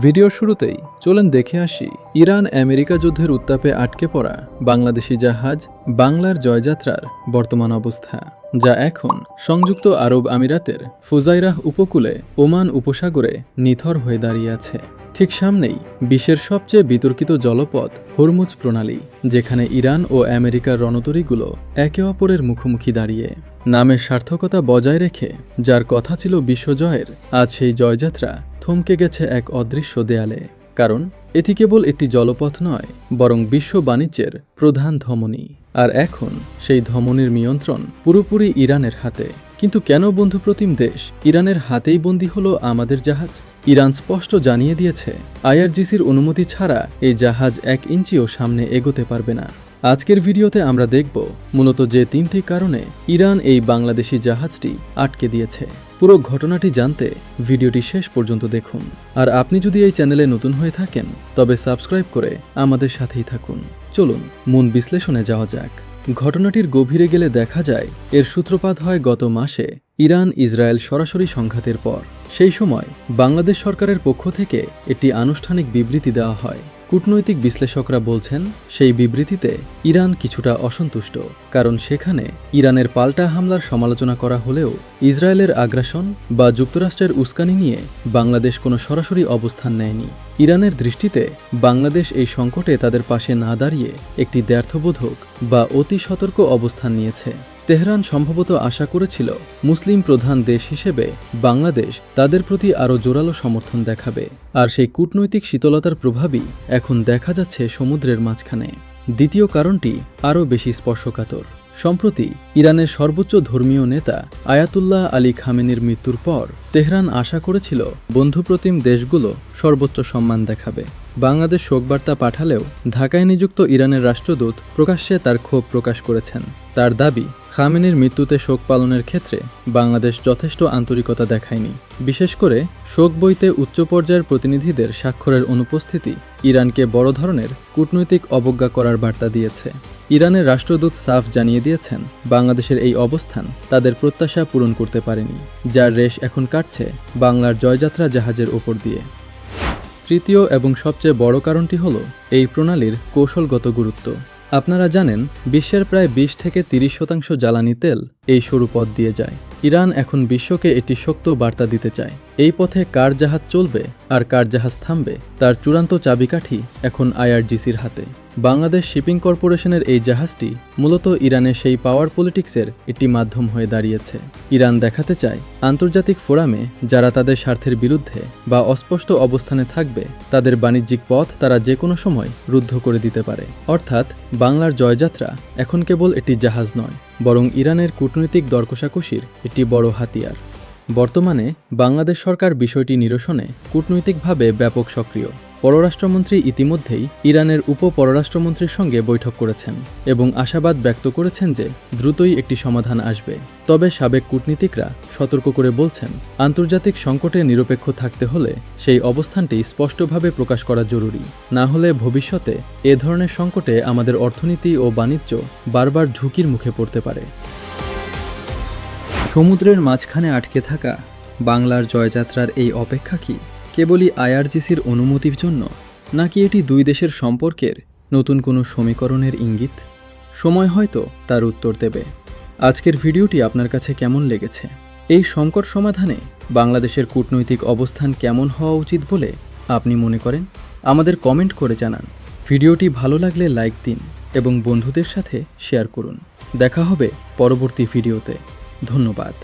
ভিডিওর শুরুতেই চলেন দেখে আসি ইরান আমেরিকা যুদ্ধের উত্তাপে আটকে পড়া বাংলাদেশি জাহাজ বাংলার জয়যাত্রার বর্তমান অবস্থা, যা এখন সংযুক্ত আরব আমিরাতের ফুজাইরাহ উপকূলে ওমান উপসাগরে নিথর হয়ে দাঁড়িয়ে আছে। ঠিক সামনেই বিশ্বের সবচেয়ে বিতর্কিত জলপথ হরমুজ প্রণালী, যেখানে ইরান ও আমেরিকার রণতরীগুলো একে অপরের মুখোমুখি দাঁড়িয়ে নামের সার্থকতা বজায় রেখে যার কথা ছিল বিশ্বজয়ের, আজ সেই জয়যাত্রা থমকে গেছে এক অদৃশ্য দেয়ালে। কারণ এটি কেবল একটি জলপথ নয়, বরং বিশ্ব বাণিজ্যের প্রধান ধমনী। আর এখন সেই ধমনীর নিয়ন্ত্রণ পুরোপুরি ইরানের হাতে। কিন্তু কেন বন্ধুপ্রতিম দেশ ইরানের হাতেই বন্দী হলো আমাদের জাহাজ? ইরান স্পষ্ট জানিয়ে দিয়েছে, আইআরজিসির অনুমতি ছাড়া এই জাহাজ 1 ইঞ্চিও সামনে এগোতে পারবে না। আজকের ভিডিওতে আমরা দেখব মূলত যে 3টি কারণে ইরান এই বাংলাদেশি জাহাজটি আটকে দিয়েছে। পুরো ঘটনাটি জানতে ভিডিওটি শেষ পর্যন্ত দেখুন। আর আপনি যদি এই চ্যানেলে নতুন হয়ে থাকেন তবে সাবস্ক্রাইব করে আমাদের সাথেই থাকুন। চলুন মূল বিশ্লেষণে যাওয়া যাক। ঘটনাটির গভীরে গেলে দেখা যায় এর সূত্রপাত হয় গত মাসে ইরান ইসরায়েল সরাসরি সংঘাতের পর। সেই সময় বাংলাদেশ সরকারের পক্ষ থেকে একটি আনুষ্ঠানিক বিবৃতি দেওয়া হয়। কূটনৈতিক বিশ্লেষকরা বলছেন, সেই বিবৃতিতে ইরান কিছুটা অসন্তুষ্ট, কারণ সেখানে ইরানের পাল্টা হামলার সমালোচনা করা হলেও ইসরায়েলের আগ্রাসন বা যুক্তরাষ্ট্রের উস্কানি নিয়ে বাংলাদেশ কোনো সরাসরি অবস্থান নেয়নি। ইরানের দৃষ্টিতে বাংলাদেশ এই সংকটে তাদের পাশে না দাঁড়িয়ে একটি দ্ব্যর্থবোধক বা অতি সতর্ক অবস্থান নিয়েছে। তেহরান সম্ভবত আশা করেছিল মুসলিম প্রধান দেশ হিসেবে বাংলাদেশ তাদের প্রতি আরও জোরালো সমর্থন দেখাবে, আর সেই কূটনৈতিক শীতলতার প্রভাবই এখন দেখা যাচ্ছে সমুদ্রের মাঝখানে। দ্বিতীয় কারণটি আরও বেশি স্পর্শকাতর। সম্প্রতি ইরানের সর্বোচ্চ ধর্মীয় নেতা আয়াতুল্লাহ আলী খামেনির মৃত্যুর পর তেহরান আশা করেছিল বন্ধুপ্রতিম দেশগুলো সর্বোচ্চ সম্মান দেখাবে। বাংলাদেশ শোকবার্তা পাঠালেও ঢাকায় নিযুক্ত ইরানের রাষ্ট্রদূত প্রকাশ্যে তার ক্ষোভ প্রকাশ করেছেন। তার দাবি, খামেনির মৃত্যুতে শোক পালনের ক্ষেত্রে বাংলাদেশ যথেষ্ট আন্তরিকতা দেখায়নি। বিশেষ করে শোক বইতে উচ্চ পর্যায়ের প্রতিনিধিদের স্বাক্ষরের অনুপস্থিতি ইরানকে বড় ধরনের কূটনৈতিক অবজ্ঞা করার বার্তা দিয়েছে। ইরানের রাষ্ট্রদূত সাফ জানিয়ে দিয়েছেন, বাংলাদেশের এই অবস্থান তাদের প্রত্যাশা পূরণ করতে পারেনি, যার রেশ এখন কাটছে বাংলার জয়যাত্রা জাহাজের ওপর দিয়ে। তৃতীয় এবং সবচেয়ে বড় কারণটি হল এই প্রণালীর কৌশলগত গুরুত্ব। আপনারা জানেন, বিশ্বের প্রায় 20 থেকে 30% জ্বালানি তেল এই সরু পথ দিয়ে যায়। ইরান এখন বিশ্বকে একটি শক্ত বার্তা দিতে চায়। এই পথে কার জাহাজ চলবে আর কার জাহাজ থামবে তার চূড়ান্ত চাবিকাঠি এখন আইআরজিসির হাতে। বাংলাদেশ শিপিং কর্পোরেশনের এই জাহাজটি মূলত ইরানের সেই পাওয়ার পলিটিক্সের একটি মাধ্যম হয়ে দাঁড়িয়েছে। ইরান দেখাতে চায়, আন্তর্জাতিক ফোরামে যারা তাদের স্বার্থের বিরুদ্ধে বা অস্পষ্ট অবস্থানে থাকবে তাদের বাণিজ্যিক পথ তারা যে কোনো সময় রুদ্ধ করে দিতে পারে। অর্থাৎ বাংলার জয়যাত্রা এখন কেবল একটি জাহাজ নয়, বরং ইরানের কূটনৈতিক দরকষাকষির একটি বড় হাতিয়ার। বর্তমানে বাংলাদেশ সরকার বিষয়টি নিরসনে কূটনৈতিকভাবে ব্যাপক সক্রিয়। পররাষ্ট্রমন্ত্রী ইতিমধ্যেই ইরানের উপ-পররাষ্ট্রমন্ত্রীর সঙ্গে বৈঠক করেছেন এবং আশাবাদ ব্যক্ত করেছেন যে দ্রুতই একটি সমাধান আসবে। তবে সাবেক কূটনীতিকরা সতর্ক করে বলছেন, আন্তর্জাতিক সংকটে নিরপেক্ষ থাকতে হলে সেই অবস্থানটি স্পষ্টভাবে প্রকাশ করা জরুরি। না হলে ভবিষ্যতে এ ধরনের সংকটে আমাদের অর্থনীতি ও বাণিজ্য বারবার ঝুঁকির মুখে পড়তে পারে। সমুদ্রের মাঝখানে আটকে থাকা বাংলার জয়যাত্রার এই অপেক্ষা কি কেবলই আইআরজিসির অনুমতির জন্য, নাকি এটি দুই দেশের সম্পর্কের নতুন কোনো সমীকরণের ইঙ্গিত? সময় হয়তো তার উত্তর দেবে। আজকের ভিডিওটি আপনার কাছে কেমন লেগেছে? এই সংকট সমাধানে বাংলাদেশের কূটনৈতিক অবস্থান কেমন হওয়া উচিত বলে আপনি মনে করেন? আমাদের কমেন্ট করে জানান। ভিডিওটি ভালো লাগলে লাইক দিন এবং বন্ধুদের সাথে শেয়ার করুন। দেখা হবে পরবর্তী ভিডিওতে। ধন্যবাদ।